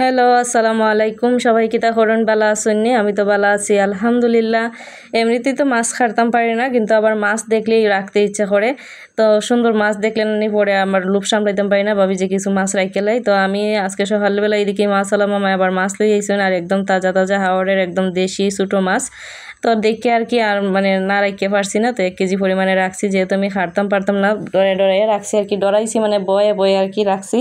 Hello, আসসালামু আলাইকুম। সবাই কিতা করেন, বালা আছেন? আমি তো বালা আছি আলহামদুলিল্লাহ। এমনিতেই তো মাছ খাইতাম পারি না, কিন্তু আবার মাছ দেখলেই রাখতে ইচ্ছা করে। তো সুন্দর মাছ দেখলে নি পরে আমার লোভ সামলাইতাম পারি না, ভাবি যে কিছু মাছ রাইকেলাই। তো আমি আজকে সকালবেলা এদিকে মাছ আলাম, আমায় আবার মাছ লই আইছেন, আর একদম তাজা তাজা হাওড়ের একদম দেশি ছোটো মাছ। তো দেখে আর কি আর মানে না রাখতে পারছি না, তো 1 কেজি পরিমাণে রাখছি, যেহেতু আমি খাড়তাম পারতাম না, ডরে ডরে রাখছি আর কি, ডরাইছি মানে বয়ে বয়ে আর কি রাখছি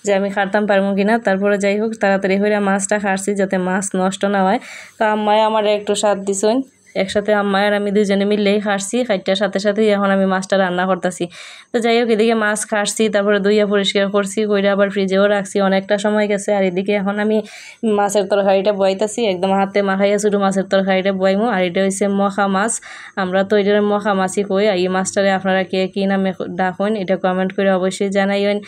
যে আমি খাড়তাম পারবো কিনা। তারপরে যাই হোক তাড়াতাড়ি হইয়া মাছটা খাড়ছি যাতে মাছ নষ্ট না হয়। তো আম্মায় আমার একটু স্বাদ দিছেন, একসাথে আম্মায় আর আমি দুজনে মিললেই খাড়ছি, খাইটার সাথে সাথেই এখন আমি মাছটা রান্না করতেছি। তো যাই হোক এদিকে মাছ খাড়ছি, তারপরে ধুইয়া পরিষ্কার করছি, কইরা আবার ফ্রিজেও রাখছি, অনেকটা সময় গেছে। আর এদিকে এখন আমি মাছের তরকারিটা বয়াইতেছি, একদম হাতে মাখাইয়া শুধু মাছের তরকারিটা বয়াইমু। আর এটা হচ্ছে মখা মাছ, আমরা তো এটার মখা মাছই কই। এই মাছটারে আপনারা কে কী নামে ডাকেন এটা কমেন্ট করে অবশ্যই জানাইবেন।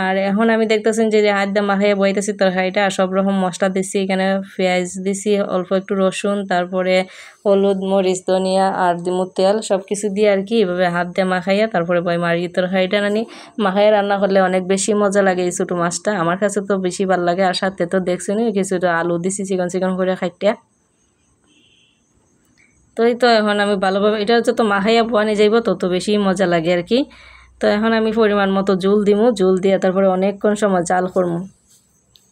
আর এখন আমি দেখতেছেন যে হাত দিয়ে মাখাইয়া বয়াইতেছি তরকারিটা, আর সব রকম মশলা দিচ্ছি, এখানে পেঁয়াজ দিছি, অল্প একটু রসুন, তারপরে হলুদ, মরিচ, ধনিয়া আর দিমু তেল, সব কিছু দিয়ে আর কি এভাবে হাত দিয়ে মাখাইয়া তারপরে বই মারি তরকারিটা নানি মাখাইয়া রান্না করলে অনেক বেশি মজা লাগে এই ছোটো মাছটা, আমার কাছে তো বেশি ভালো লাগে। আর সাথে তো দেখছেনই কিছুটা আলু দিছি চিকন চিকন করে খাইটা। তো এই তো এখন আমি ভালোভাবে এটা যত মাখাইয়া পোয়ানি যাইব তত বেশি মজা লাগে আর কি। তো এখন আমি পরিমাণ মতো জল দিমু, জল দিয়ে তারপরে অনেকক্ষণ সময় জাল করবো।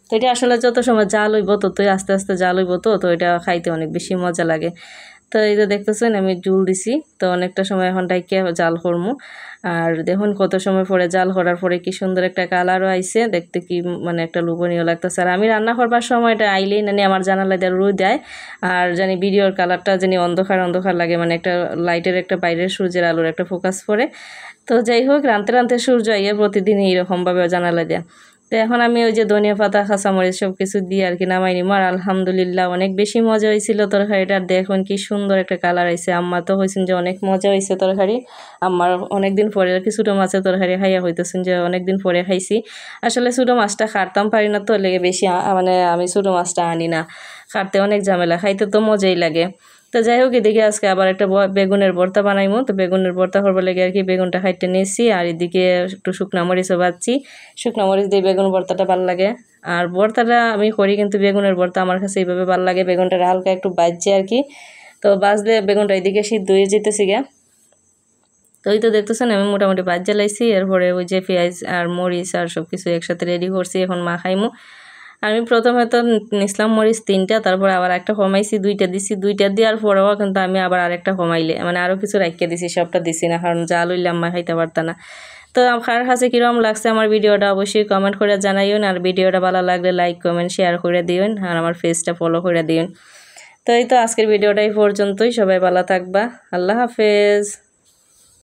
তো এটা আসলে যত সময় জাল হইব ততই আস্তে আস্তে জাল হইব, তো এটা খাইতে অনেক বেশি মজা লাগে। তো এই যে দেখতেছেন আমি জুল দিছি, তো অনেকটা সময় এখন ডাইকে জাল করবো। আর দেখুন কত সময় পরে জাল করার পরে কি সুন্দর একটা কালারও আইছে, দেখতে কি মানে একটা লোভনীয় লাগতেছে। আর আমি রান্না করবার সময়টা আইলেই নানি আমার জানালা দিয়ে রোদ দেয়, আর জানি ভিডিওর কালারটা জানি অন্ধকার অন্ধকার লাগে, মানে একটা লাইটের একটা বাইরের সূর্যের আলোর একটা ফোকাস পড়ে। তো যাই হোক রানতে রানতে সূর্য আইয়ে প্রতিদিন এইরকমভাবে জানালা দেয়। তো এখন আমি ওই যে ধনিয়া পাতা, কাঁচামরিচ সব কিছু দিয়ে আর কি নামাই নিব। আর আলহামদুলিল্লাহ অনেক বেশি মজা হয়েছিল তরকারিটা, দেখুন কি সুন্দর একটা কালার আইছে। আম্মা তো হয়েছেন যে অনেক মজা হয়েছে তরকারি, আমার অনেকদিন পরে আর কি ছোটো মাছের তরকারি খাইয়া হইতেছেন যে অনেকদিন পরে খাইছি। আসলে ছোটো মাছটা খাড়তাম পারি না, তো লেগে বেশি মানে আমি ছোটো মাছটা আনি না, খাড়তে অনেক ঝামেলা, খাইতে তো মজাই লাগে। তো যাই হোক এদিকে আজকে আবার একটা বেগুনের ভর্তা বানাইমো, তো বেগুনের ভর্তা করবার লেগে আর কি বেগুনটা খাইতে নিয়েছি, আর এদিকে একটু শুকনো মরিচও বাচ্ছি, শুকনো মরিচ দিয়ে বেগুন ভর্তাটা ভালো লাগে। আর ভর্তাটা আমি করি কিন্তু বেগুনের ভর্তা আমার কাছে এইভাবে ভালো লাগে, বেগুনটা হালকা একটু বাজছে আর কি, তো বাজলে বেগুনটা এদিকে সিদ্ধ হয়ে যেতেছি গা। তো ওই তো দেখতেছেন আমি মোটামুটি বাজ জ্বালাইছি, এরপরে ওই যে পেঁয়াজ আর মরিচ আর সব কিছু একসাথে রেডি করছি, এখন মাখাইমু। আমি প্রথমে তো নিসলাম মরিচ 3টা, তারপর আবার একটা কমাইছি, 2টা দিছি, 2টা দেওয়ার পরেও কিন্তু আমি আবার আরেকটা কমাইলে মানে আরও কিছু রাখিয়ে দিছি, সবটা দিছি না, কারণ জাল হইলে আম্মা খাইতে পারত না। তো আমার কাছে কীরকম লাগছে আমার ভিডিওটা অবশ্যই কমেন্ট করে জানাইন, আর ভিডিওটা ভালো লাগলে লাইক কমেন্ট শেয়ার করে দিন, আর আমার পেজটা ফলো করে দিন। তো এই তো আজকের ভিডিওটা এই পর্যন্তই, সবাই ভালো থাকবা, আল্লাহ হাফেজ।